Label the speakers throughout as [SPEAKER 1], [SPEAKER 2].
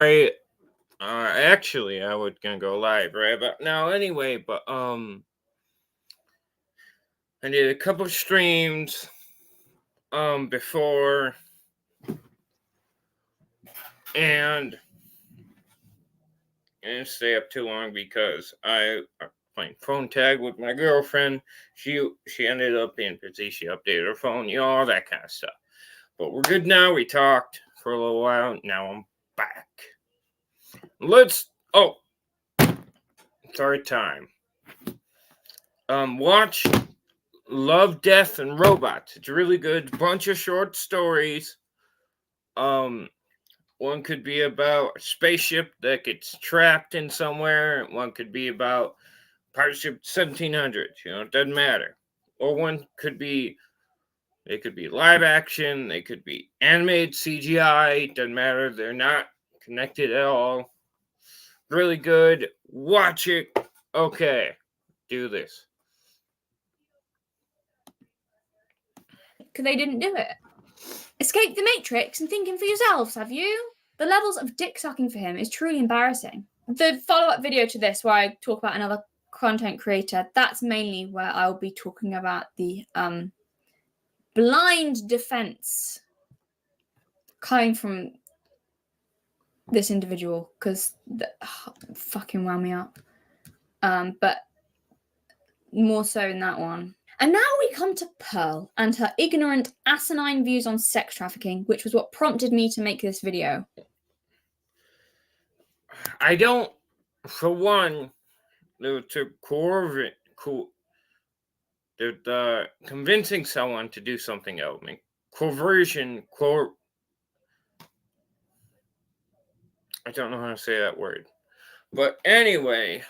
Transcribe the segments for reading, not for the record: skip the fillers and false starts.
[SPEAKER 1] Right. Actually, I was gonna go live right about now anyway, but I did a couple streams before, and I didn't stay up too long because I playing phone tag with my girlfriend. She ended up being busy. She updated her phone, all that kind of stuff. But we're good now. We talked for a little while. Now I'm back. Let's. Oh, sorry, time. Watch Love, Death, and Robots. It's really good. Bunch of short stories. Um, One could be about a spaceship that gets trapped in somewhere. One could be about Partnership 1700s. It doesn't matter. Or one could be, they could be live action. They could be animated CGI. Doesn't matter. They're not connected at all. Really good. Watch it. Okay, do this.
[SPEAKER 2] Because they didn't do it. Escape the Matrix and thinking for yourselves, have you? The levels of dick sucking for him is truly embarrassing. The follow-up video to this, where I talk about another content creator, that's mainly where I'll be talking about the blind defense coming from this individual, because fucking wound me up. But more so in that one. And now we come to Pearl and her ignorant, asinine views on sex trafficking, which was what prompted me to make this video.
[SPEAKER 1] I don't, for one, to convincing someone to do something else. I mean, coercion, I don't know how to say that word. But anyway,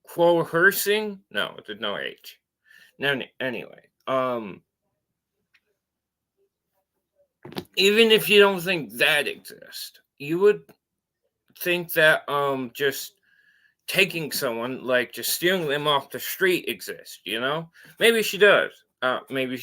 [SPEAKER 1] coercing? No, there's no H. No, anyway, even if you don't think that exists, you would think that just taking someone, like just stealing them off the street, exists. Maybe she does. Maybe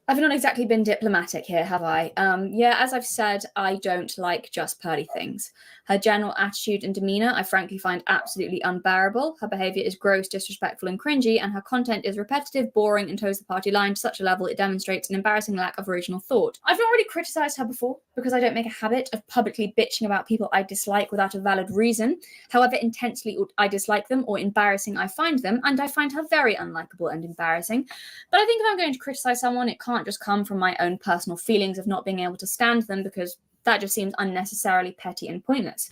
[SPEAKER 2] I've not exactly been diplomatic here, have I? Yeah, as I've said, I don't like just Pearly things. Her general attitude and demeanour I frankly find absolutely unbearable. Her behaviour is gross, disrespectful and cringy, and her content is repetitive, boring and toes the party line to such a level it demonstrates an embarrassing lack of original thought. I've not already criticised her before, because I don't make a habit of publicly bitching about people I dislike without a valid reason, however intensely I dislike them or embarrassing I find them, and I find her very unlikable and embarrassing. But I think if I'm going to criticise someone, it can't just come from my own personal feelings of not being able to stand them, because that just seems unnecessarily petty and pointless.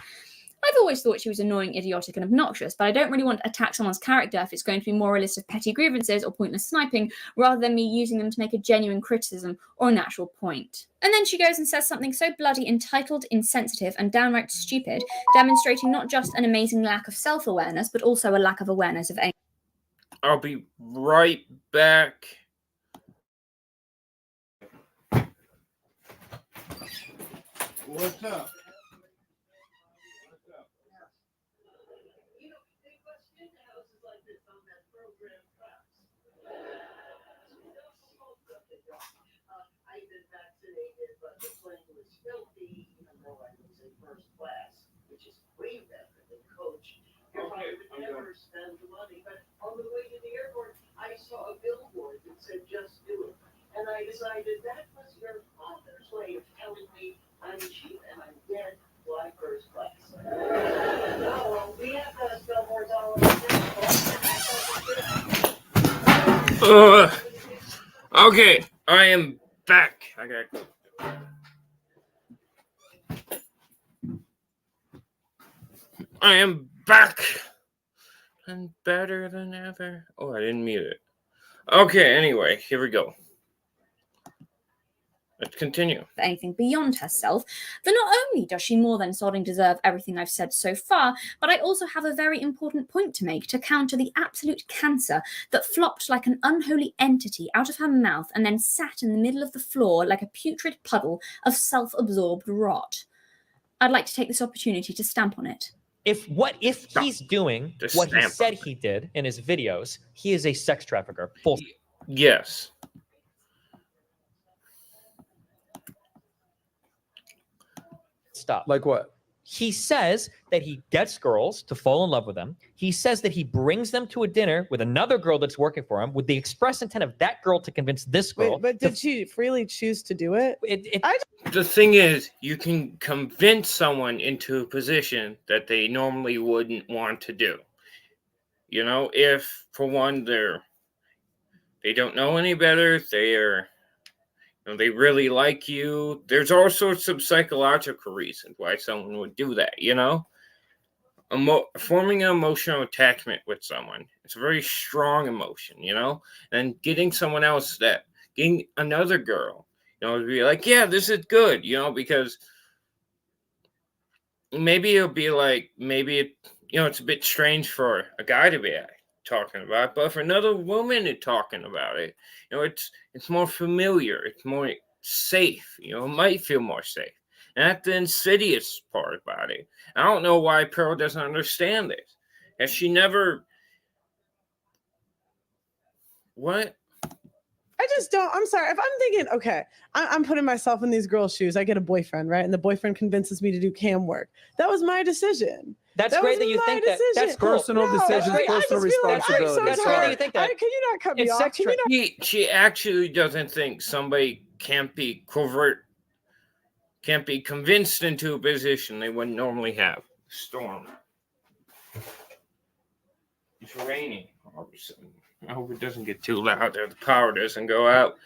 [SPEAKER 2] I've always thought she was annoying, idiotic, and obnoxious, but I don't really want to attack someone's character if it's going to be more a list of petty grievances or pointless sniping, rather than me using them to make a genuine criticism or an actual point. And then she goes and says something so bloody entitled, insensitive, and downright stupid, demonstrating not just an amazing lack of self-awareness, but also a lack of awareness of aim.
[SPEAKER 1] I'll be right back.
[SPEAKER 3] What's up?
[SPEAKER 4] I've been vaccinated, but the plane was filthy, even though I was in first class, which is way better than coach. If I would never spend the money, but on the way to the airport, I saw a billboard that said, "Just do it." And I decided that was your father's way of telling me I'm cheap and I'm dead fly first class. Oh, we have to spend more dollars.
[SPEAKER 1] Okay, I am back. I gotta go. I am back and better than ever. Oh, I didn't mute it. Okay, anyway, here we go. Let's continue.
[SPEAKER 2] Anything beyond herself, then not only does she more than sodding deserve everything I've said so far, but I also have a very important point to make to counter the absolute cancer that flopped like an unholy entity out of her mouth and then sat in the middle of the floor like a putrid puddle of self-absorbed rot. I'd like to take this opportunity to stamp on it.
[SPEAKER 5] If he's doing what he said he did in his videos, he is a sex trafficker.
[SPEAKER 1] Yes.
[SPEAKER 5] stop.
[SPEAKER 6] Like what?
[SPEAKER 5] He says that he gets girls to fall in love with him. He says that he brings them to a dinner with another girl that's working for him with the express intent of that girl to convince this girl.
[SPEAKER 7] Wait, but did she freely choose to do it?
[SPEAKER 1] The thing is, you can convince someone into a position that they normally wouldn't want to do. You know, if for one they don't know any better, they really like you. There's all sorts of psychological reasons why someone would do that, you know? Forming an emotional attachment with someone, it's a very strong emotion, you know? And getting another girl, to be like, yeah, this is good, because maybe it'll be like, it's a bit strange for a guy to be talking about it, but for another woman to talking about it, it's more familiar, it's more safe, it might feel more safe. And that's the insidious part about it. I don't know why Pearl doesn't understand this. Has she never... What?
[SPEAKER 7] I just don't. I'm sorry. If I'm thinking, okay, I'm putting myself in these girls' shoes. I get a boyfriend, right? And the boyfriend convinces me to do cam work. That was my decision.
[SPEAKER 5] That's
[SPEAKER 7] That
[SPEAKER 5] great
[SPEAKER 7] was
[SPEAKER 5] that you
[SPEAKER 7] my
[SPEAKER 5] think that.
[SPEAKER 7] decision.
[SPEAKER 5] That's cool.
[SPEAKER 6] Personal decisions,
[SPEAKER 7] I just
[SPEAKER 6] personal
[SPEAKER 7] feel like I'm so
[SPEAKER 6] responsibility.
[SPEAKER 5] That's great that you
[SPEAKER 7] tired.
[SPEAKER 5] think that.
[SPEAKER 7] Can you not cut me
[SPEAKER 5] It's
[SPEAKER 7] off?
[SPEAKER 5] sex
[SPEAKER 7] Can you not?
[SPEAKER 1] She actually doesn't think somebody can't be convinced into a position they wouldn't normally have. Storm. It's raining all of a sudden. I hope it doesn't get too loud or the power doesn't go out.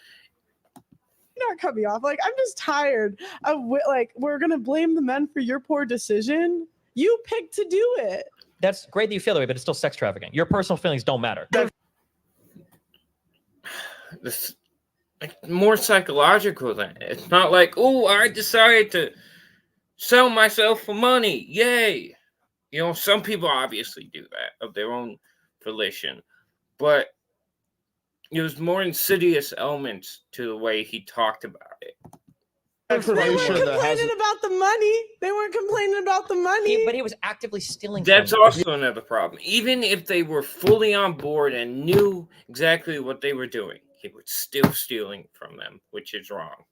[SPEAKER 7] Not cut me off. Like, I'm just tired of we're gonna blame the men for your poor decision. You picked to do it.
[SPEAKER 5] That's great that you feel that way, but it's still sex trafficking. Your personal feelings don't matter.
[SPEAKER 1] This more psychological than it. It's not like, oh, I decided to sell myself for money. Yay. Some people obviously do that of their own volition, but there's more insidious elements to the way he talked about it.
[SPEAKER 7] They weren't complaining about the money. They weren't complaining about the money.
[SPEAKER 5] But he was actively stealing.
[SPEAKER 1] That's
[SPEAKER 5] from them.
[SPEAKER 1] also another problem. Even if they were fully on board and knew exactly what they were doing, he was still stealing from them, which is wrong.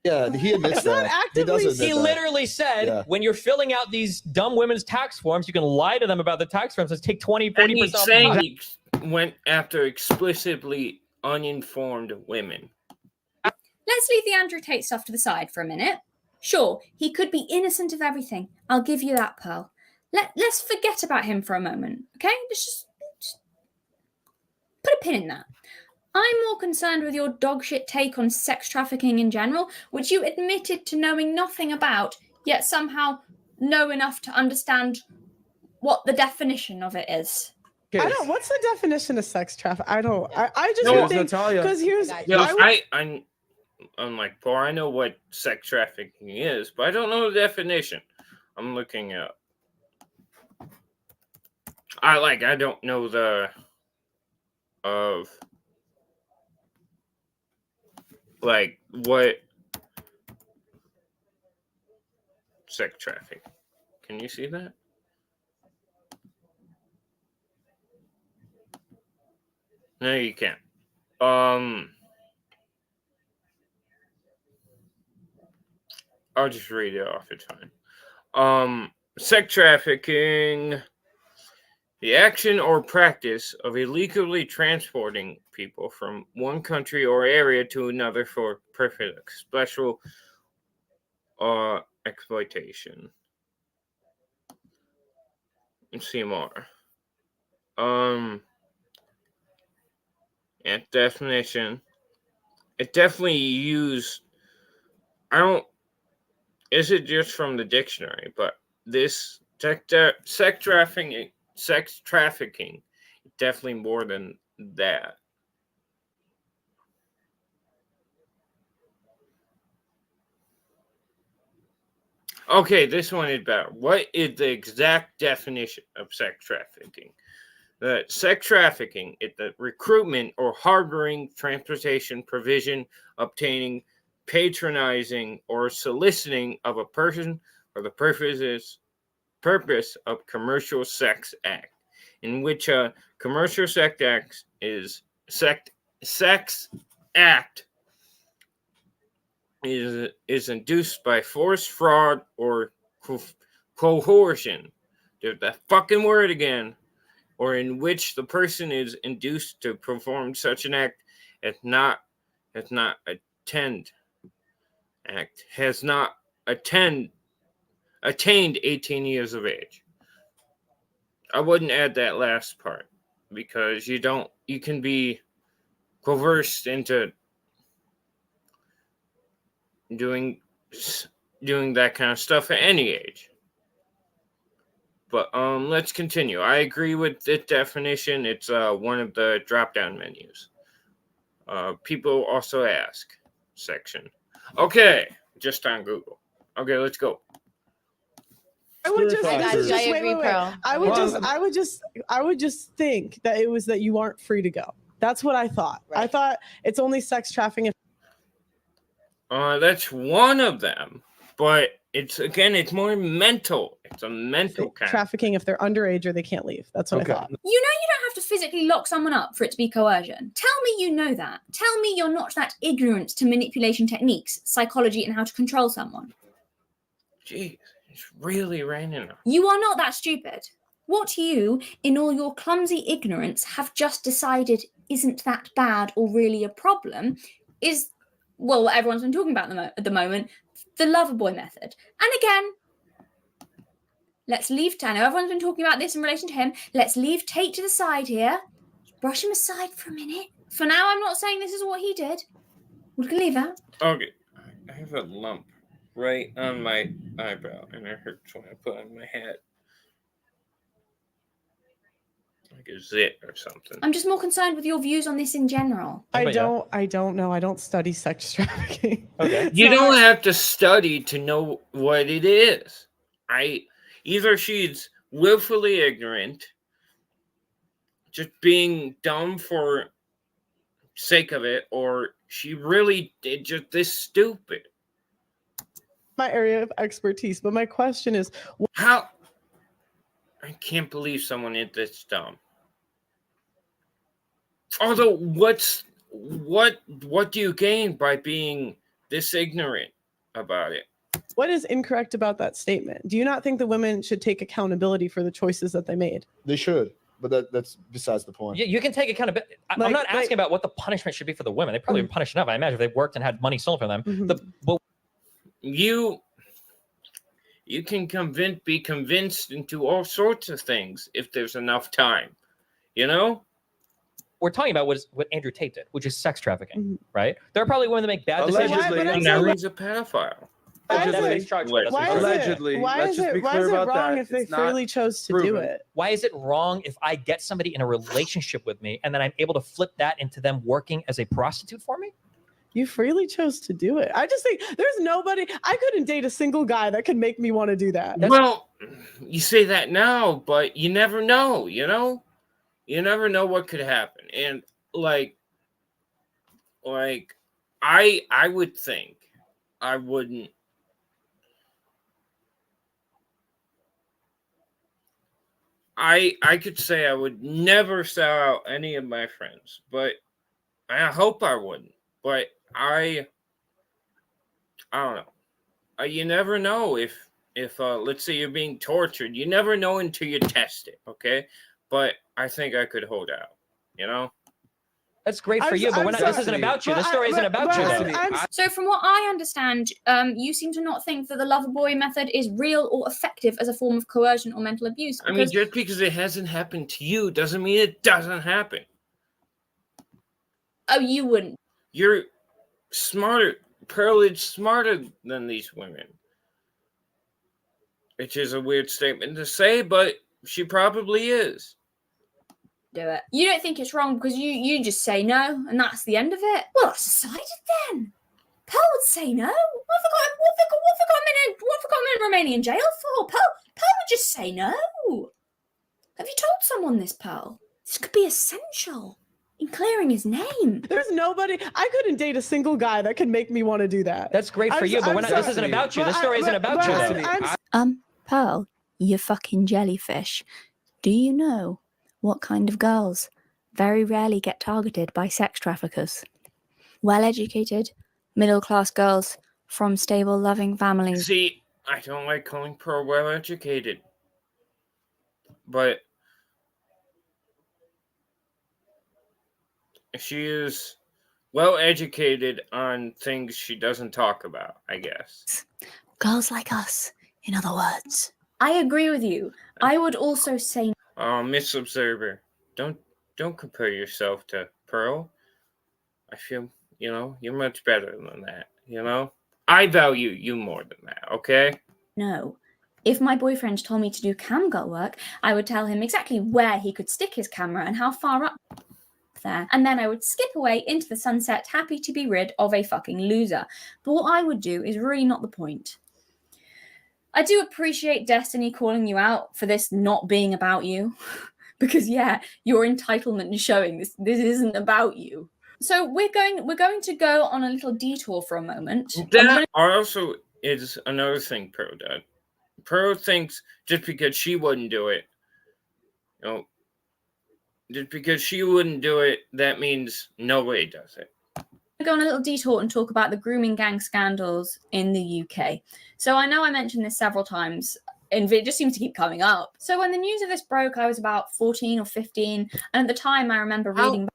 [SPEAKER 8] Yeah, he admits
[SPEAKER 7] It's not
[SPEAKER 8] that.
[SPEAKER 7] actively-
[SPEAKER 5] He literally said, when you're filling out these dumb women's tax forms, you can lie to them about the tax forms and take 20, 40%
[SPEAKER 1] And he's
[SPEAKER 5] off.
[SPEAKER 1] saying he went after explicitly uninformed women.
[SPEAKER 2] Let's leave the Andrew Tate stuff to the side for a minute. Sure, he could be innocent of everything. I'll give you that, Pearl. Let's forget about him for a moment, okay? Just put a pin in that. I'm more concerned with your dogshit take on sex trafficking in general, which you admitted to knowing nothing about, yet somehow know enough to understand what the definition of it is.
[SPEAKER 7] I don't. What's the definition of sex traffic? I don't. I just
[SPEAKER 1] No,
[SPEAKER 7] don't think
[SPEAKER 6] Natalia.
[SPEAKER 7] because here's.
[SPEAKER 1] I'm like, Paul, I know what sex trafficking is, but I don't know the definition. I'm looking up. I don't know what sex traffic. Can you see that? No, you can't. I'll just read it off. It's fine. Sex trafficking, the action or practice of illegally transporting people from one country or area to another for purpose of special exploitation. Let's see more. And definition. It definitely used. Is it just from the dictionary? But this sex trafficking, definitely more than that. Okay, this one is better. What is the exact definition of sex trafficking? The sex trafficking is the recruitment or harboring, transportation, provision, obtaining, patronizing, or soliciting of a person for the purpose of commercial sex act, in which a commercial sex act is is induced by force, fraud, or coercion. There's that fucking word again. Or in which the person is induced to perform such an act has not attained 18 years of age. I wouldn't add that last part because you can be coerced into doing that kind of stuff at any age. But let's continue. I agree with the definition. It's one of the drop-down menus. People also ask section. Okay, just on Google. Okay, let's go.
[SPEAKER 7] I would just,
[SPEAKER 8] Spirit
[SPEAKER 7] this
[SPEAKER 8] Fox
[SPEAKER 7] is
[SPEAKER 8] is-
[SPEAKER 7] just-
[SPEAKER 6] I
[SPEAKER 7] wait,
[SPEAKER 6] agree,
[SPEAKER 7] wait, wait.
[SPEAKER 6] Pearl.
[SPEAKER 7] I would just think that it was that you aren't free to go. That's what I thought. I
[SPEAKER 6] Right.
[SPEAKER 7] thought it's only sex trafficking.
[SPEAKER 1] That's one of them, but it's more mental. It's a mental kind.
[SPEAKER 7] Trafficking if they're underage or they can't leave. That's what
[SPEAKER 8] Okay.
[SPEAKER 7] I thought.
[SPEAKER 2] You know you don't have to physically lock someone up for it to be coercion. Tell me you know that. Tell me you're not that ignorant to manipulation techniques, psychology, and how to control someone.
[SPEAKER 1] Jeez, it's really raining.
[SPEAKER 2] You are not that stupid. What you, in all your clumsy ignorance, have just decided isn't that bad or really a problem is, well, what everyone's been talking about at the moment, the lover boy method. And again, let's leave, I know everyone's been talking about this in relation to him, let's leave Tate to the side here, brush him aside for a minute. For now, I'm not saying this is what he did. We can leave that.
[SPEAKER 1] Okay, I have a lump right on my eyebrow, and it hurts when I put on my hat. Like a zit or something.
[SPEAKER 2] I'm just more concerned with your views on this in general.
[SPEAKER 7] I
[SPEAKER 5] But yeah.
[SPEAKER 7] don't know. I don't study sex trafficking.
[SPEAKER 5] Okay.
[SPEAKER 1] You
[SPEAKER 7] So
[SPEAKER 1] don't
[SPEAKER 7] I-
[SPEAKER 1] have to study to know what it is. Either she's willfully ignorant, just being dumb for sake of it, or she really did just this stupid.
[SPEAKER 7] my area of expertise, but my question is,
[SPEAKER 1] How? I can't believe someone is this dumb. Although, what do you gain by being this ignorant about it?
[SPEAKER 7] what is incorrect about that statement? Do you not think the women should take accountability for the choices that they made?
[SPEAKER 8] They should, but that's besides the point.
[SPEAKER 5] You can take accountability. I'm
[SPEAKER 7] Like-
[SPEAKER 5] not asking
[SPEAKER 7] like-
[SPEAKER 5] about what the punishment should be for the women. They probably been punished enough. I imagine if they worked and had money stolen from them.
[SPEAKER 7] Mhm.
[SPEAKER 5] But
[SPEAKER 1] You can be convinced into all sorts of things if there's enough time. You know?
[SPEAKER 5] we're talking about what Andrew Tate did, which is sex trafficking,
[SPEAKER 7] Mhm.
[SPEAKER 5] right? There are probably women that make bad decisions.
[SPEAKER 7] Why- but I'm
[SPEAKER 1] And
[SPEAKER 7] saying-
[SPEAKER 1] now he's a pedophile.
[SPEAKER 7] Why is
[SPEAKER 5] That's what
[SPEAKER 7] it-
[SPEAKER 5] he's charged with. That's what
[SPEAKER 7] Why
[SPEAKER 5] he's
[SPEAKER 7] is
[SPEAKER 5] charged with.
[SPEAKER 3] Allegedly.
[SPEAKER 7] it? Why
[SPEAKER 3] Let's
[SPEAKER 7] is
[SPEAKER 3] just
[SPEAKER 7] it?
[SPEAKER 3] be
[SPEAKER 7] Why
[SPEAKER 3] clear
[SPEAKER 7] is it
[SPEAKER 3] about
[SPEAKER 7] wrong
[SPEAKER 3] that.
[SPEAKER 7] if they
[SPEAKER 3] It's not
[SPEAKER 7] freely chose to do
[SPEAKER 3] proven.
[SPEAKER 7] it?
[SPEAKER 5] Why is it wrong if I get somebody in a relationship with me and then I'm able to flip that into them working as a prostitute for me?
[SPEAKER 7] You freely chose to do it. I just think there's nobody. I couldn't date a single guy that could make me want to do that.
[SPEAKER 1] Well, you say that now, but you never know, you know? You never know what could happen. And like I would think I wouldn't I could say I would never sell out any of my friends, but I hope I wouldn't. But I don't know. You never know if let's say you're being tortured. You never know until you test it, okay? But I think I could hold out, you know?
[SPEAKER 5] That's great for
[SPEAKER 7] I'm
[SPEAKER 5] you,
[SPEAKER 7] s-
[SPEAKER 5] but
[SPEAKER 7] I'm
[SPEAKER 5] we're not, this
[SPEAKER 7] sorry,
[SPEAKER 5] isn't about you.
[SPEAKER 7] but
[SPEAKER 5] This
[SPEAKER 7] I-
[SPEAKER 5] story isn't
[SPEAKER 7] but-
[SPEAKER 5] about
[SPEAKER 7] but
[SPEAKER 5] you,
[SPEAKER 7] I'm-
[SPEAKER 5] though.
[SPEAKER 7] I'm
[SPEAKER 2] So, from what I understand, you seem to not think that the lover boy method is real or effective as a form of coercion or mental abuse.
[SPEAKER 1] I mean,
[SPEAKER 2] Because
[SPEAKER 1] just because it hasn't happened to you doesn't mean it doesn't happen.
[SPEAKER 2] oh, you wouldn't.
[SPEAKER 1] You're smarter. Pearl is smarter than these women. Which is a weird statement to say, but she probably is.
[SPEAKER 2] Do it. You don't think it's wrong because you just say no and that's the end of it. Well, that's decided then. Pearl would say no. What have they got him in Romanian jail for? Pearl would just say no. Have you told someone this, Pearl? This could be essential in clearing his name.
[SPEAKER 7] There's nobody. I couldn't date a single guy that could make me want to do that.
[SPEAKER 5] That's great for
[SPEAKER 7] I'm
[SPEAKER 5] you,
[SPEAKER 7] s-
[SPEAKER 5] but
[SPEAKER 7] I'm
[SPEAKER 5] we're not, this
[SPEAKER 7] sorry.
[SPEAKER 5] isn't about you. This
[SPEAKER 7] But
[SPEAKER 5] story isn't about you,
[SPEAKER 7] I'm-
[SPEAKER 5] though.
[SPEAKER 7] I'm
[SPEAKER 2] Pearl, you fucking jellyfish. Do you know what kind of girls very rarely get targeted by sex traffickers? Well-educated, middle-class girls from stable, loving families.
[SPEAKER 1] See, I don't like calling Pearl well educated, but she is well educated on things she doesn't talk about, I guess.
[SPEAKER 2] Girls like us, in other words. I agree with you. I would also say
[SPEAKER 1] Oh, Miss Observer, don't compare yourself to Pearl. I feel, you're much better than that, I value you more than that, okay?
[SPEAKER 2] no. If my boyfriend told me to do camgirl work, I would tell him exactly where he could stick his camera and how far up there. And then I would skip away into the sunset, happy to be rid of a fucking loser. But what I would do is really not the point. I do appreciate Destiny calling you out for this not being about you. Because yeah, your entitlement is showing this isn't about you. So we're going to go on a little detour for a moment.
[SPEAKER 1] That also is another thing Pearl did. Pearl thinks just because she wouldn't do it, just because she wouldn't do it, that means nobody does it.
[SPEAKER 2] Go on a little detour and talk about the grooming gang scandals in the UK. So I know I mentioned this several times, and it just seems to keep coming up. So when the news of this broke, I was about 14 or 15, and at the time I remember reading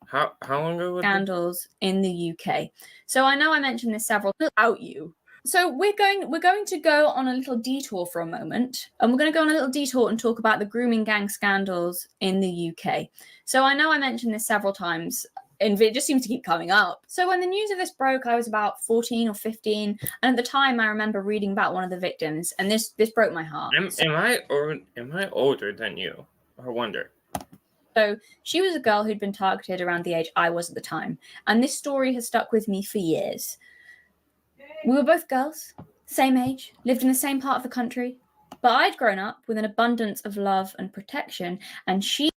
[SPEAKER 1] How long ago was
[SPEAKER 2] scandals in the UK. So I know I mentioned this several about you. So we're going to go on a little detour for a moment, and we're going to go on a little detour and talk about the grooming gang scandals in the UK. So I know I mentioned this several times, and it just seems to keep coming up. So when the news of this broke, I was about 14 or 15, and at the time I remember reading about one of the victims, and this broke my heart.
[SPEAKER 1] Am I older than you? I wonder.
[SPEAKER 2] So she was a girl who'd been targeted around the age I was at the time, and this story has stuck with me for years. We were both girls, same age, lived in the same part of the country, but I'd grown up with an abundance of love and protection, and she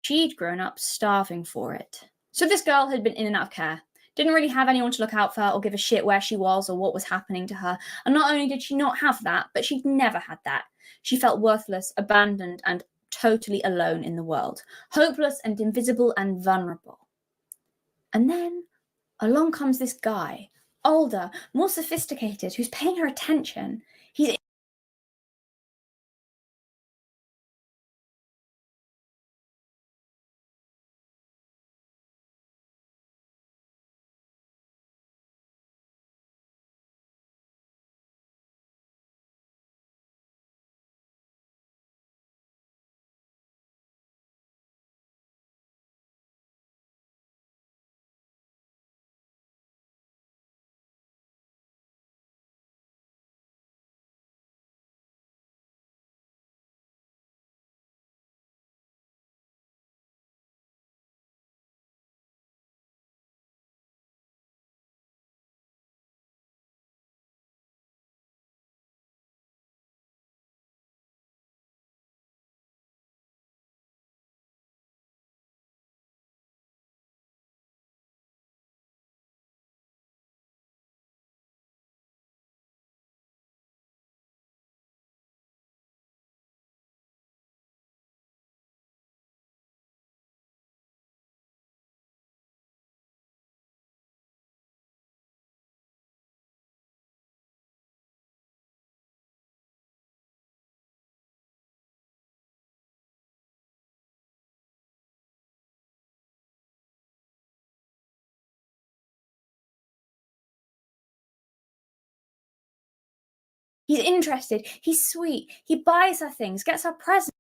[SPEAKER 2] she'd grown up starving for it. So this girl had been in and out of care. Didn't really have anyone to look out for her or give a shit where she was or what was happening to her. And not only did she not have that, but she'd never had that. She felt worthless, abandoned, and totally alone in the world. Hopeless and invisible and vulnerable. And then along comes this guy, older, more sophisticated, who's paying her attention. He's interested, he's sweet, he buys her things, gets her presents.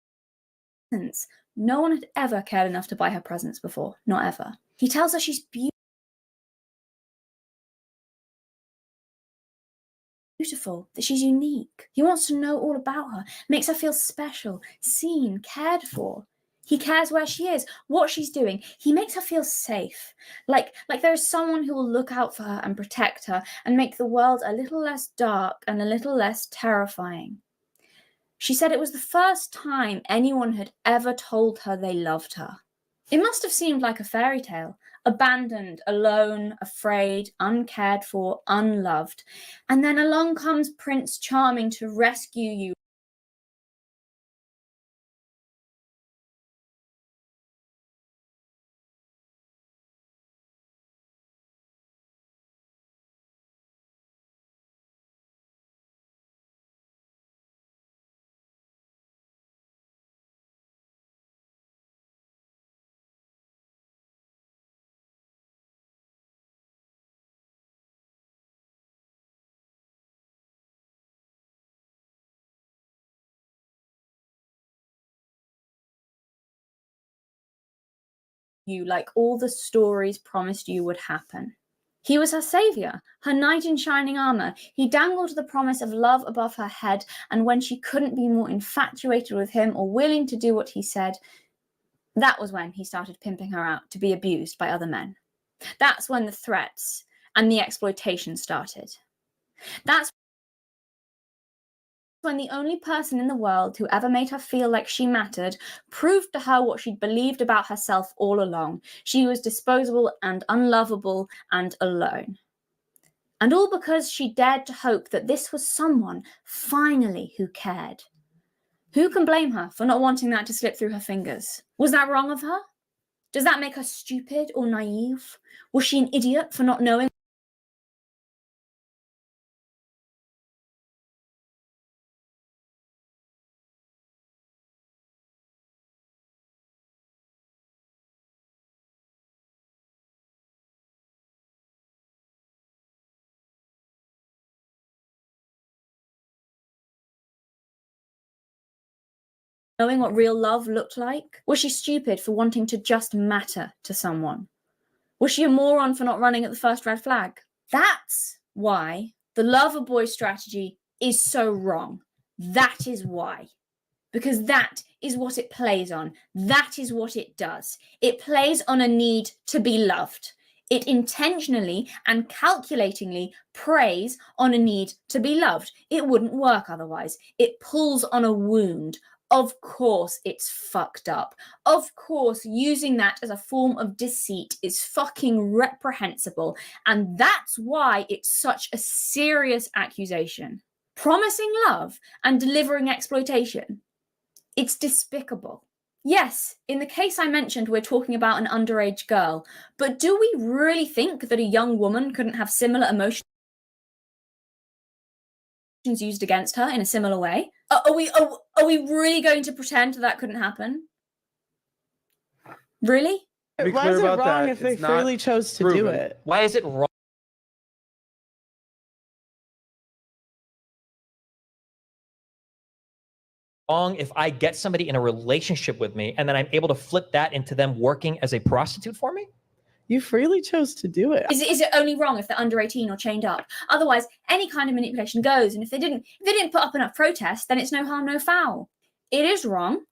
[SPEAKER 2] No one had ever cared enough to buy her presents before, not ever. He tells her she's beautiful, that she's unique. He wants to know all about her, makes her feel special, seen, cared for. He cares where she is, what she's doing. He makes her feel safe, like there is someone who will look out for her and protect her and make the world a little less dark and a little less terrifying. She said it was the first time anyone had ever told her they loved her. It must have seemed like a fairy tale, abandoned, alone, afraid, uncared for, unloved. And then along comes Prince Charming to rescue you. You like all the stories promised you would happen. He was her savior, her knight in shining armor. He dangled the promise of love above her head, and when she couldn't be more infatuated with him or willing to do what he said, that was when he started pimping her out to be abused by other men. That's when the threats and the exploitation started. That's when the only person in the world who ever made her feel like she mattered proved to her what she'd believed about herself all along. She was disposable and unlovable and alone. And all because she dared to hope that this was someone, finally, who cared. Who can blame her for not wanting that to slip through her fingers? Was that wrong of her? Does that make her stupid or naive? Was she an idiot for not knowing what real love looked like? Was she stupid for wanting to just matter to someone? Was she a moron for not running at the first red flag? That's why the lover boy strategy is so wrong. That is why. Because that is what it plays on. That is what it does. It plays on a need to be loved. It intentionally and calculatingly preys on a need to be loved. It wouldn't work otherwise. It pulls on a wound Of course it's fucked up. Of course using that as a form of deceit is fucking reprehensible. And that's why it's such a serious accusation. Promising love and delivering exploitation. It's despicable. Yes, in the case I mentioned, we're talking about an underage girl, but do we really think that a young woman couldn't have similar emotions used against her in a similar way? Are we really going to pretend that couldn't happen? Really?
[SPEAKER 3] To be
[SPEAKER 7] Why
[SPEAKER 3] clear
[SPEAKER 7] is it
[SPEAKER 3] about
[SPEAKER 7] wrong
[SPEAKER 3] that,
[SPEAKER 7] if they
[SPEAKER 3] it's not
[SPEAKER 7] freely chose to do
[SPEAKER 3] proven.
[SPEAKER 7] it?
[SPEAKER 5] Why is it wrong if I get somebody in a relationship with me and then I'm able to flip that into them working as a prostitute for me?
[SPEAKER 7] You freely chose to do it.
[SPEAKER 2] Is it only wrong if they're under 18 or chained up? Otherwise, any kind of manipulation goes, and if they didn't put up enough protest, then it's no harm, no foul. It is wrong,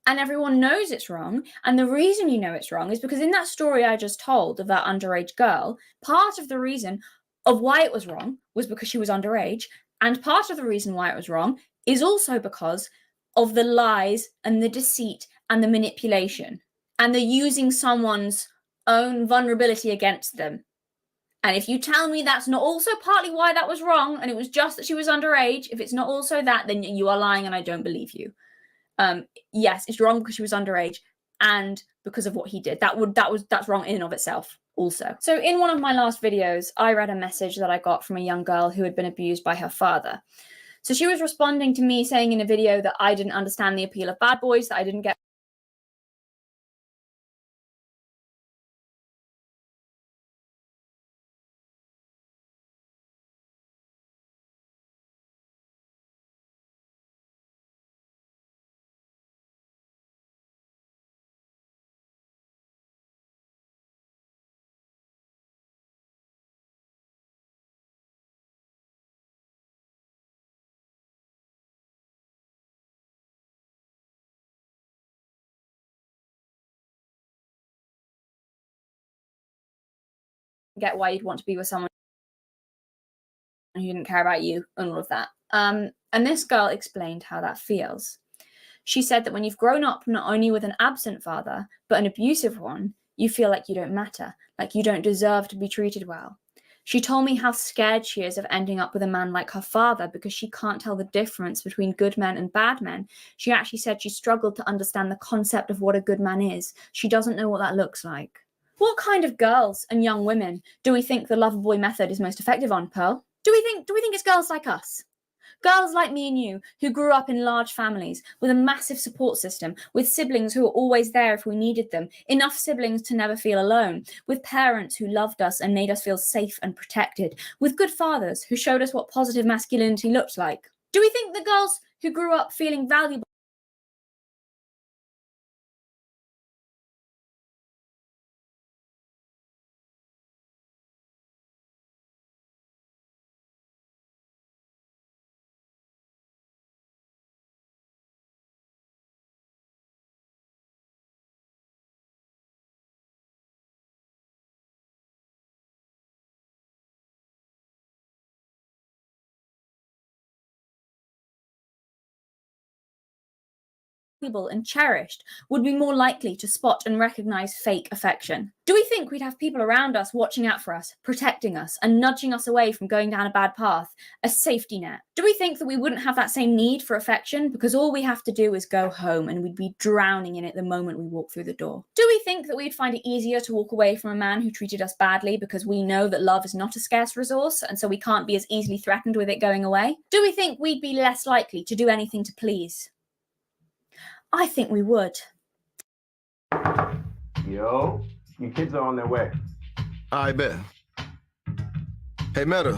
[SPEAKER 2] and everyone knows it's wrong. And the reason you know it's wrong is because in that story I just told of that underage girl, part of the reason of why it was wrong was because she was underage, and part of the reason why it was wrong is also because of the lies and the deceit and the manipulation and the using someone's own vulnerability against them. And if you tell me that's not also partly why that was wrong, and it was just that she was underage, if it's not also that, then you are lying and I don't believe you. Yes, it's wrong because she was underage and because of what he did. That's wrong in and of itself also. So in one of my last videos, I read a message that I got from a young girl who had been abused by her father. So she was responding to me saying in a video that I didn't understand the appeal of bad boys, that I didn't get why you'd want to be with someone who didn't care about you and all of that. And this girl explained how that feels. She said that when you've grown up not only with an absent father, but an abusive one, you feel like you don't matter, like you don't deserve to be treated well. She told me how scared she is of ending up with a man like her father because she can't tell the difference between good men and bad men. She actually said she struggled to understand the concept of what a good man is. She doesn't know what that looks like. What kind of girls and young women do we think the Loverboy method is most effective on, Pearl? Do we think it's girls like us? Girls like me and you, who grew up in large families, with a massive support system, with siblings who were always there if we needed them, enough siblings to never feel alone, with parents who loved us and made us feel safe and protected, with good fathers who showed us what positive masculinity looked like. Do we think the girls who grew up feeling valuable and cherished would be more likely to spot and recognize fake affection? Do we think we'd have people around us watching out for us, protecting us, and nudging us away from going down a bad path, a safety net? Do we think that we wouldn't have that same need for affection because all we have to do is go home and we'd be drowning in it the moment we walk through the door? Do we think that we'd find it easier to walk away from a man who treated us badly because we know that love is not a scarce resource and so we can't be as easily threatened with it going away? Do we think we'd be less likely to do anything to please? I think we would.
[SPEAKER 6] Yo, your kids are on their way.
[SPEAKER 3] I bet. Hey, Meta.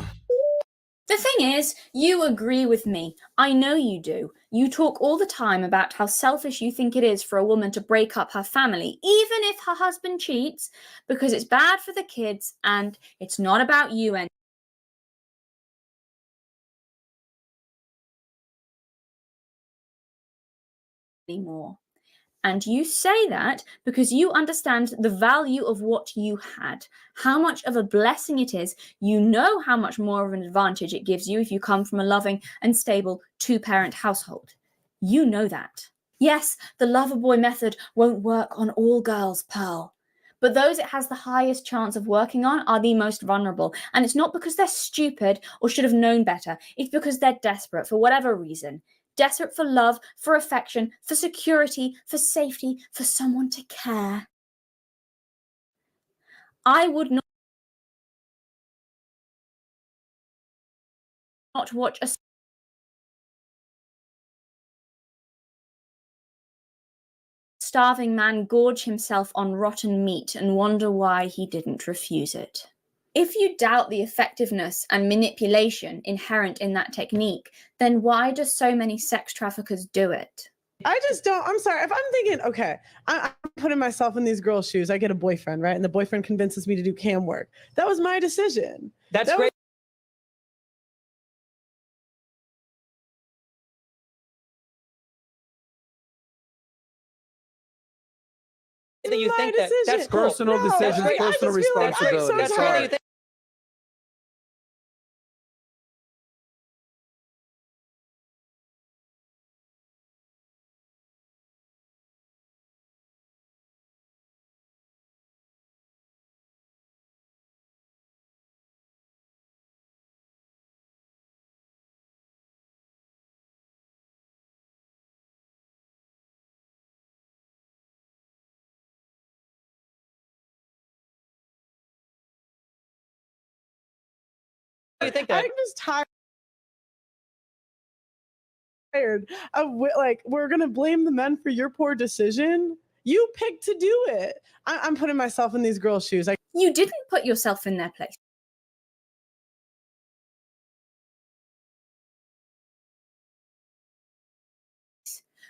[SPEAKER 2] The thing is, you agree with me. I know you do. You talk all the time about how selfish you think it is for a woman to break up her family, even if her husband cheats, because it's bad for the kids and it's not about you anymore. And you say that because you understand the value of what you had, how much of a blessing it is. You know how much more of an advantage it gives you if you come from a loving and stable two-parent household. You know that. Yes, the lover boy method won't work on all girls, Pearl. But those it has the highest chance of working on are the most vulnerable. And it's not because they're stupid or should have known better. It's because they're desperate for whatever reason. Desperate for love, for affection, for security, for safety, for someone to care. I would not watch a starving man gorge himself on rotten meat and wonder why he didn't refuse it. If you doubt the effectiveness and manipulation inherent in that technique, then why do so many sex traffickers do it?
[SPEAKER 7] I just don't. I'm sorry. If I'm thinking, okay, I'm putting myself in these girls' shoes. I get a boyfriend, right? And the boyfriend convinces me to do cam work. That was my decision.
[SPEAKER 5] That's
[SPEAKER 7] That
[SPEAKER 5] great. That you
[SPEAKER 7] my
[SPEAKER 5] think that
[SPEAKER 7] decision.
[SPEAKER 5] that's cool.
[SPEAKER 9] Personal
[SPEAKER 7] No,
[SPEAKER 9] decisions,
[SPEAKER 7] I just
[SPEAKER 9] personal
[SPEAKER 7] feel like I'm
[SPEAKER 9] responsibility.
[SPEAKER 7] so
[SPEAKER 5] That's
[SPEAKER 7] tired.
[SPEAKER 5] great that you think. You think that.
[SPEAKER 7] I'm just tired of like we're gonna blame the men for your poor decision. You picked to do it. I'm putting myself in these girls' shoes.
[SPEAKER 2] You didn't put yourself in their place.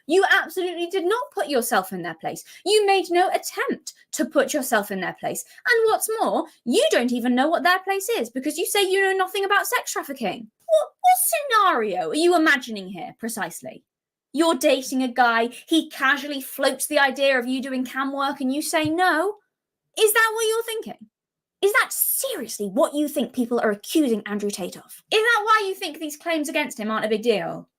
[SPEAKER 2] You absolutely did not put yourself in their place. You made no attempt to put yourself in their place. And what's more, you don't even know what their place is because you say you know nothing about sex trafficking. What scenario are you imagining here precisely? You're dating a guy, he casually floats the idea of you doing cam work and you say no? Is that what you're thinking? Is that seriously what you think people are accusing Andrew Tate of? Is that why you think these claims against him aren't a big deal?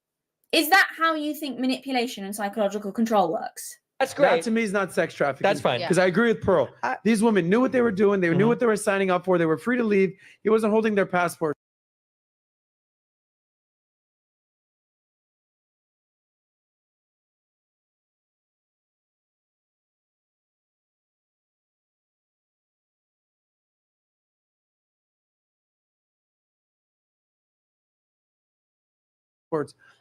[SPEAKER 2] Is that how you think manipulation and psychological control works?
[SPEAKER 5] That's
[SPEAKER 9] That
[SPEAKER 5] great.
[SPEAKER 9] to me is not sex trafficking.
[SPEAKER 5] That's fine.
[SPEAKER 9] Because I agree with Pearl. These women knew what they were doing. They knew
[SPEAKER 5] Mhm.
[SPEAKER 9] what they were signing up for. They were free to leave. He wasn't holding their passport.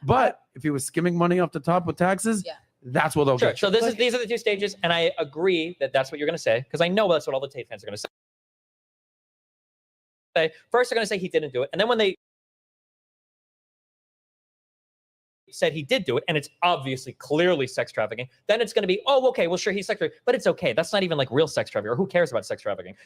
[SPEAKER 9] But if he was skimming money off the top with taxes, that's what they'll
[SPEAKER 5] Sure.
[SPEAKER 9] get.
[SPEAKER 5] So these are the two stages, and I agree that that's what you're going to say because I know that's what all the Tate fans are going to say. First, they're going to say he didn't do it, and then when they said he did do it, and it's obviously clearly sex trafficking, then it's going to be, oh, okay, well, sure, he's sex trafficking, but it's okay. That's not even like real sex trafficking, or who cares about sex trafficking?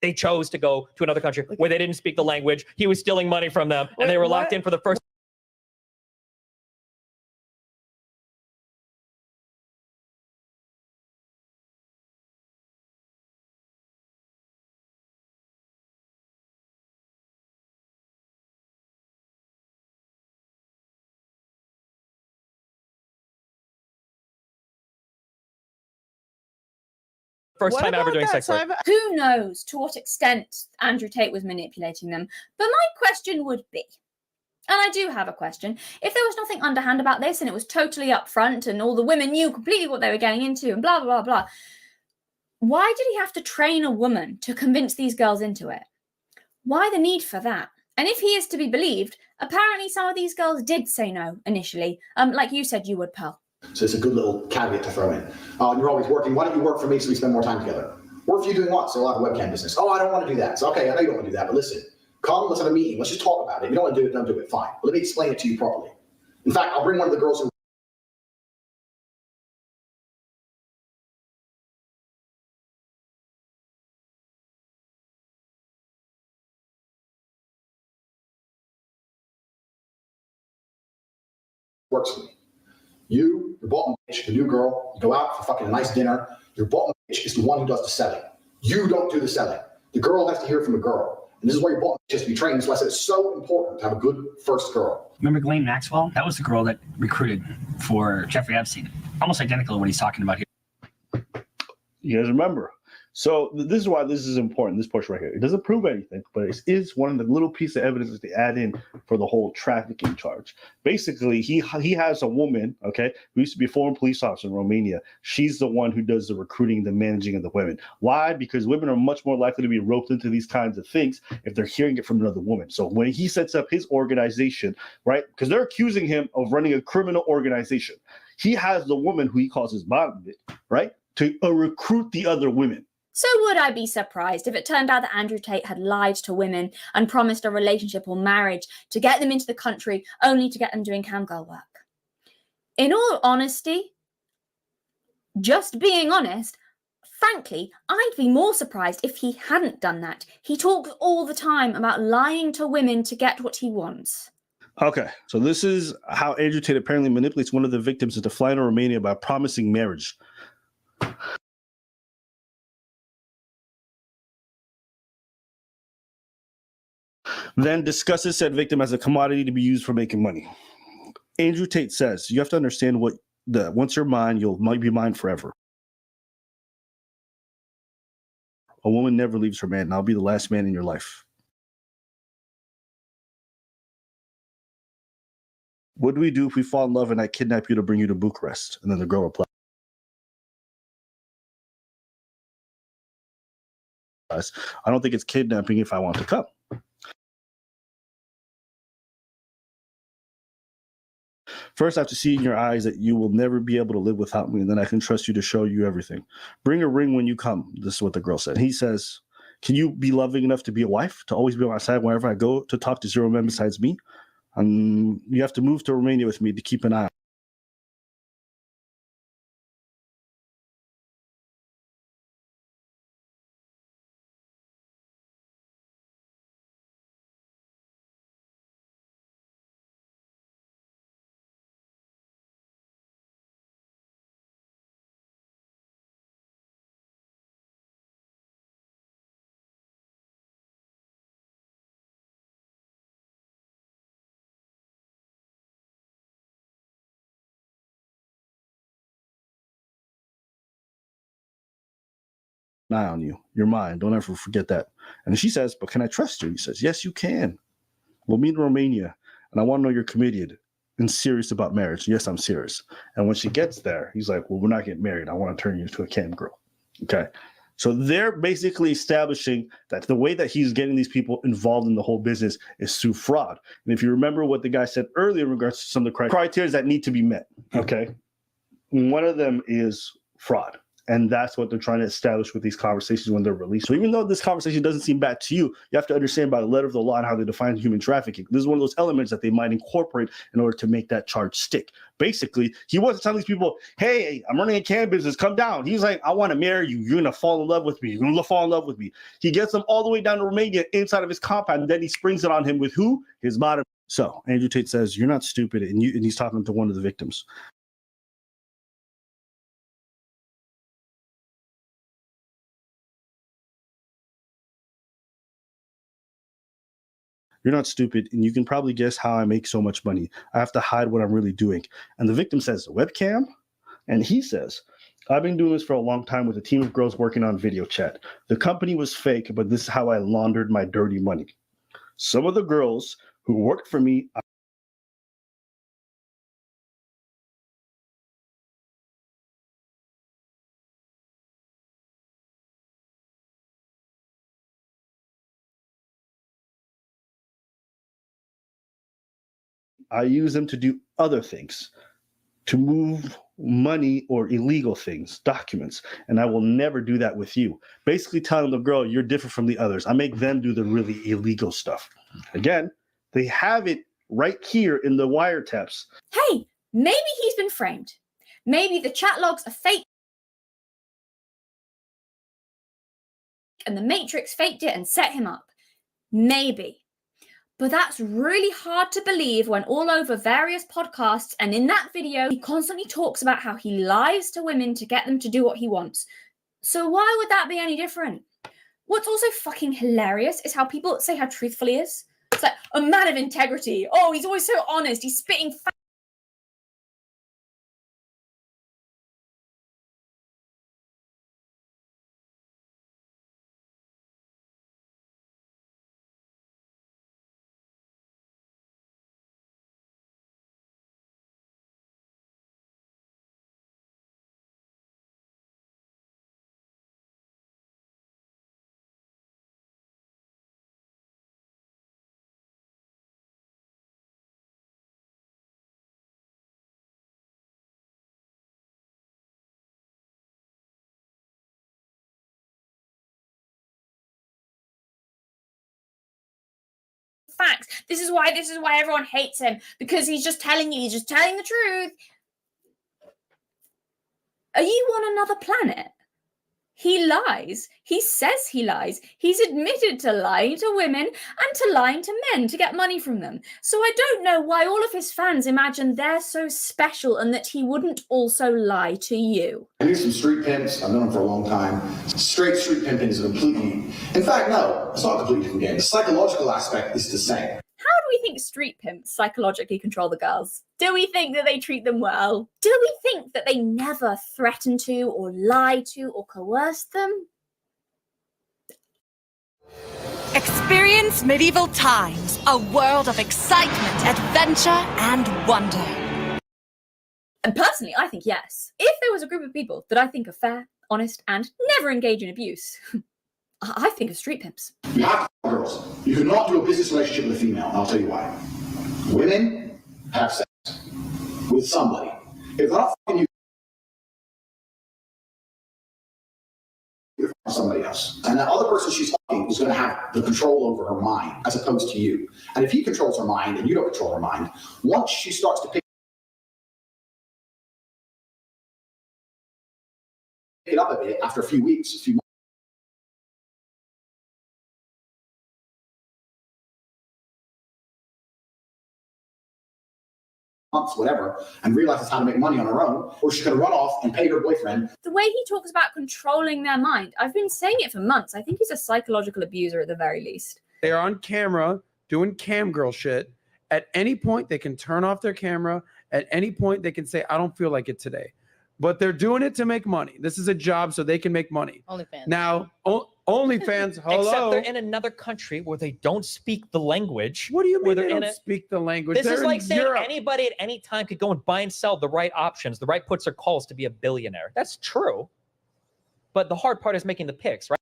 [SPEAKER 5] They chose to go to another country where they didn't speak the language. He was stealing money from them, and they were locked in for the first. First
[SPEAKER 7] What
[SPEAKER 5] time ever
[SPEAKER 7] about
[SPEAKER 5] doing
[SPEAKER 7] that?
[SPEAKER 5] sex
[SPEAKER 7] So
[SPEAKER 5] work.
[SPEAKER 2] Who knows to what extent Andrew Tate was manipulating them? But my question would be, and I do have a question, if there was nothing underhand about this and it was totally upfront and all the women knew completely what they were getting into and blah, blah, blah, blah, why did he have to train a woman to convince these girls into it? Why the need for that? And if he is to be believed, apparently some of these girls did say no initially, like you said you would, Pearl.
[SPEAKER 10] So it's a good little caveat to throw in. You're always working. Why don't you work for me so we spend more time together? Work for you doing what? So I'll have a webcam business. Oh, I don't want to do that. So, okay, I know you don't want to do that, but listen, come, let's have a meeting. Let's just talk about it. If you don't want to do it, don't do it. Fine. But let me explain it to you properly. In fact, I'll bring one of the girls who works for me. Your bottom bitch, the new girl, you go out for fucking a nice dinner. Your bottom bitch is the one who does the selling. You don't do the selling. The girl has to hear from the girl. And this is why your bottom bitch has to be trained. That's why I said it's so important to have a good first girl.
[SPEAKER 11] Remember Ghislaine Maxwell? That was the girl that recruited for Jeffrey Epstein. Almost identical to what he's talking about here.
[SPEAKER 12] You guys remember? So this is why this is important, this portion right here. It doesn't prove anything, but it is one of the little pieces of evidence that they add in for the whole trafficking charge. Basically, he has a woman, okay, who used to be a former police officer in Romania. She's the one who does the recruiting, the managing of the women. Why? Because women are much more likely to be roped into these kinds of things if they're hearing it from another woman. So when he sets up his organization, right, because they're accusing him of running a criminal organization, he has the woman who he calls his bottom bit, right, to recruit the other women.
[SPEAKER 2] So would I be surprised if it turned out that Andrew Tate had lied to women and promised a relationship or marriage to get them into the country only to get them doing camgirl work? In all honesty, just being honest, frankly, I'd be more surprised if he hadn't done that. He talks all the time about lying to women to get what he wants.
[SPEAKER 12] Okay, so this is how Andrew Tate apparently manipulates one of the victims into flying to Romania by promising marriage. Then discusses said victim as a commodity to be used for making money. Andrew Tate says, you have to understand once you're mine, might be mine forever. A woman never leaves her man, and I'll be the last man in your life. What do we do if we fall in love and I kidnap you to bring you to Bucharest? And then the girl replies, I don't think it's kidnapping if I want to come. First, I have to see in your eyes that you will never be able to live without me, and then I can trust you to show you everything. Bring a ring when you come. This is what the girl said. He says, can you be loving enough to be a wife, to always be on my side wherever I go, to talk to zero men besides me? You have to move to Romania with me to keep an eye on. Eye on you. You're mine. Don't ever forget that. And she says, but can I trust you? He says, yes, you can. We'll meet in Romania, and I want to know you're committed and serious about marriage. Yes, I'm serious. And when she gets there, he's like, well, we're not getting married. I want to turn you into a cam girl. Okay. So they're basically establishing that the way that he's getting these people involved in the whole business is through fraud. And if you remember what the guy said earlier in regards to some of the criteria that need to be met, okay, one of them is fraud. And that's what they're trying to establish with these conversations when they're released. So even though this conversation doesn't seem bad to you, you have to understand by the letter of the law and how they define human trafficking. This is one of those elements that they might incorporate in order to make that charge stick. Basically, he wasn't telling these people, hey, I'm running a cam business, come down. He's like, I want to marry you. You're going to fall in love with me. You're going to fall in love with me. He gets them all the way down to Romania inside of his compound. And then he springs it on him with who? His bottom. So Andrew Tate says, you're not stupid. And he's talking to one of the victims. You're not stupid, and you can probably guess how I make so much money. I have to hide what I'm really doing. And the victim says, webcam? And he says, I've been doing this for a long time with a team of girls working on video chat. The company was fake, but this is how I laundered my dirty money. Some of the girls who worked for me I use them to do other things, to move money or illegal things, documents, and I will never do that with you. Basically telling the girl, you're different from the others. I make them do the really illegal stuff. Again, they have it right here in the wiretaps.
[SPEAKER 2] Hey, maybe he's been framed. Maybe the chat logs are fake and the Matrix faked it and set him up. Maybe. But that's really hard to believe when all over various podcasts and in that video, he constantly talks about how he lies to women to get them to do what he wants. So why would that be any different? What's also fucking hilarious is how people say how truthful he is. It's like, a man of integrity. Oh, he's always so honest. He's spitting facts. This is why everyone hates him, because he's just telling the truth. Are you on another planet? He lies. He says he lies. He's admitted to lying to women and to lying to men to get money from them. So I don't know why all of his fans imagine they're so special and that he wouldn't also lie to you.
[SPEAKER 10] I knew some street pimps. I've known them for a long time. Straight street pimping is a completely... In fact, no, it's not a completely different game. The psychological aspect is the same.
[SPEAKER 2] How do we think street pimps psychologically control the girls? Do we think that they treat them well? Do we think that they never threaten to or lie to or coerce them?
[SPEAKER 13] Experience medieval times, a world of excitement, adventure, and wonder.
[SPEAKER 2] And personally, I think yes. If there was a group of people that I think are fair, honest, and never engage in abuse, I think of street pimps.
[SPEAKER 10] You have to have girls. You cannot do a business relationship with a female, and I'll tell you why. Women have sex with somebody. If they're not fucking you, somebody else. And that other person she's fucking is going to have the control over her mind as opposed to you. And if he controls her mind and you don't control her mind, once she starts to pick it up a bit after a few weeks, a few months, whatever, and realizes how to make money on her own, or she's going to run off and pay her boyfriend.
[SPEAKER 2] The way he talks about controlling their mind, I've been saying it for months. I think he's a psychological abuser at the very least.
[SPEAKER 9] They're on camera doing cam girl shit. At any point, they can turn off their camera. At any point, they can say, I don't feel like it today. But they're doing it to make money. This is a job so they can make money.
[SPEAKER 14] OnlyFans.
[SPEAKER 9] Now, OnlyFans, hello.
[SPEAKER 5] Except they're in another country where they don't speak the language.
[SPEAKER 9] What do you mean they
[SPEAKER 5] they're
[SPEAKER 9] don't speak the language?
[SPEAKER 5] This is
[SPEAKER 9] They're
[SPEAKER 5] like
[SPEAKER 9] in
[SPEAKER 5] saying
[SPEAKER 9] Europe.
[SPEAKER 5] anybody at any time could go and buy and sell the right options, the right puts or calls to be a billionaire. That's true. But the hard part is making the picks, right?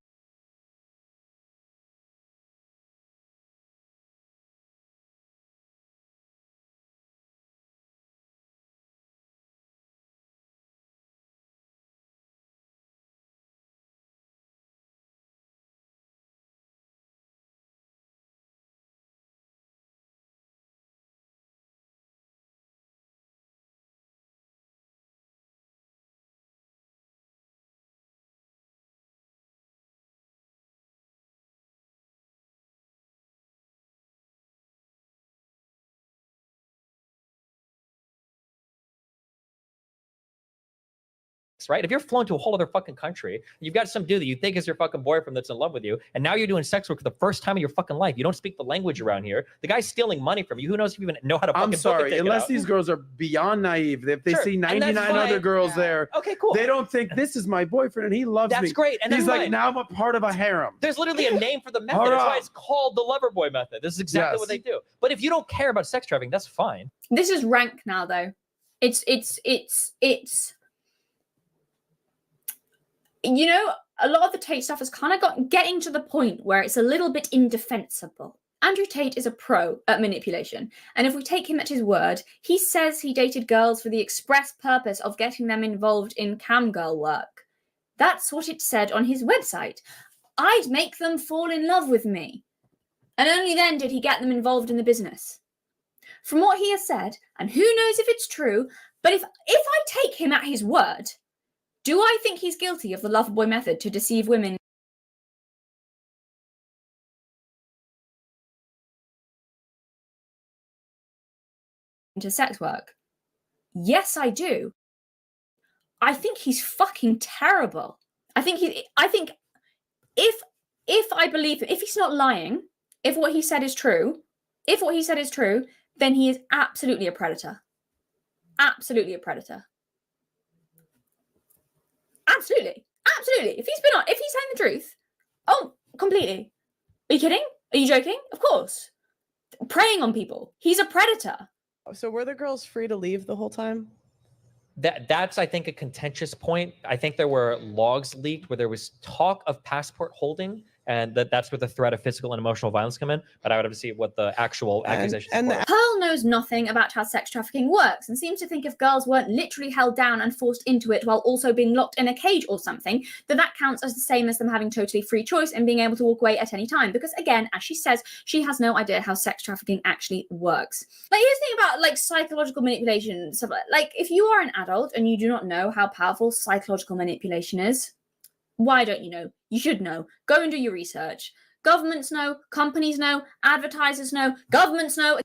[SPEAKER 5] Right? If you're flown to a whole other fucking country, you've got some dude that you think is your fucking boyfriend that's in love with you, and now you're doing sex work for the first time in your fucking life. You don't speak the language around here. The guy's stealing money from you. Who knows if you even know how to fucking
[SPEAKER 9] I'm
[SPEAKER 5] book a
[SPEAKER 9] sorry,
[SPEAKER 5] ticket
[SPEAKER 9] unless
[SPEAKER 5] out.
[SPEAKER 9] these girls are beyond naive. If they
[SPEAKER 5] Sure,
[SPEAKER 9] see
[SPEAKER 5] and that's
[SPEAKER 9] 99 other
[SPEAKER 5] fine.
[SPEAKER 9] girls there,
[SPEAKER 5] Okay, cool.
[SPEAKER 9] they don't think this is my boyfriend and he loves me.
[SPEAKER 5] That's great, and
[SPEAKER 9] he's
[SPEAKER 5] that's
[SPEAKER 9] like,
[SPEAKER 5] fine.
[SPEAKER 9] now I'm a part of a harem.
[SPEAKER 5] There's literally a name for the method.
[SPEAKER 9] Hold
[SPEAKER 5] That's why
[SPEAKER 9] on.
[SPEAKER 5] it's called the lover boy method. This is exactly what they do. But if you don't care about sex trafficking, that's fine.
[SPEAKER 2] This is rank now, though. It's you know, a lot of the Tate stuff has kind of getting to the point where it's a little bit indefensible. Andrew Tate is a pro at manipulation. And if we take him at his word, he says he dated girls for the express purpose of getting them involved in camgirl work. That's what it said on his website. I'd make them fall in love with me. And only then did he get them involved in the business. From what he has said, and who knows if it's true, but if I take him at his word, do I think he's guilty of the loverboy method to deceive women into sex work? Yes, I do. I think he's fucking terrible. I think if I believe him, if he's not lying, if what he said is true, then he is absolutely a predator. Absolutely a predator. Absolutely. Absolutely. If he's saying the truth, oh, completely. Are you kidding? Are you joking? Of course. Preying on people. He's a predator.
[SPEAKER 7] So were the girls free to leave the whole time?
[SPEAKER 5] That's, I think, a contentious point. I think there were logs leaked where there was talk of passport holding, and that's where the threat of physical and emotional violence come in. But I would have to see what the actual accusations were.
[SPEAKER 2] Pearl knows nothing about how sex trafficking works and seems to think if girls weren't literally held down and forced into it while also being locked in a cage or something, that counts as the same as them having totally free choice and being able to walk away at any time. Because again, as she says, she has no idea how sex trafficking actually works. Like, here's the thing about like psychological manipulation. So, like, if you are an adult and you do not know how powerful psychological manipulation is, why don't you know? You should know. Go and do your research. Governments know, companies know, advertisers know, governments know.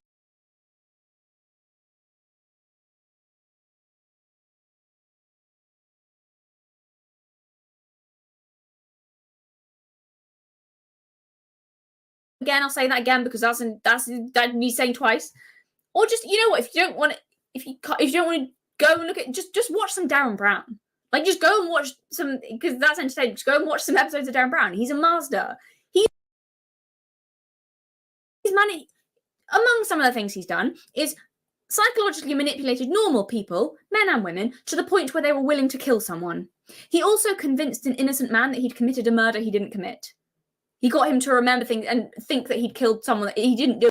[SPEAKER 2] Again, I'll say that again because that's me saying twice. Or just, you know what, if you don't want to go and look at, just watch some Darren Brown. Like, just go and watch some, because that's entertaining. Just go and watch some episodes of Darren Brown. He's a master. He's money. Among some of the things he's done is psychologically manipulated normal people, men and women, to the point where they were willing to kill someone. He also convinced an innocent man that he'd committed a murder he didn't commit. He got him to remember things and think that he'd killed someone that he didn't do.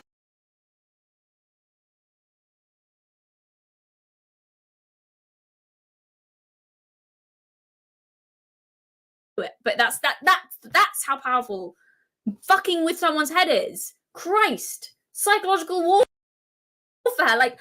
[SPEAKER 2] But that's how powerful fucking with someone's head is. Christ, psychological warfare. Like,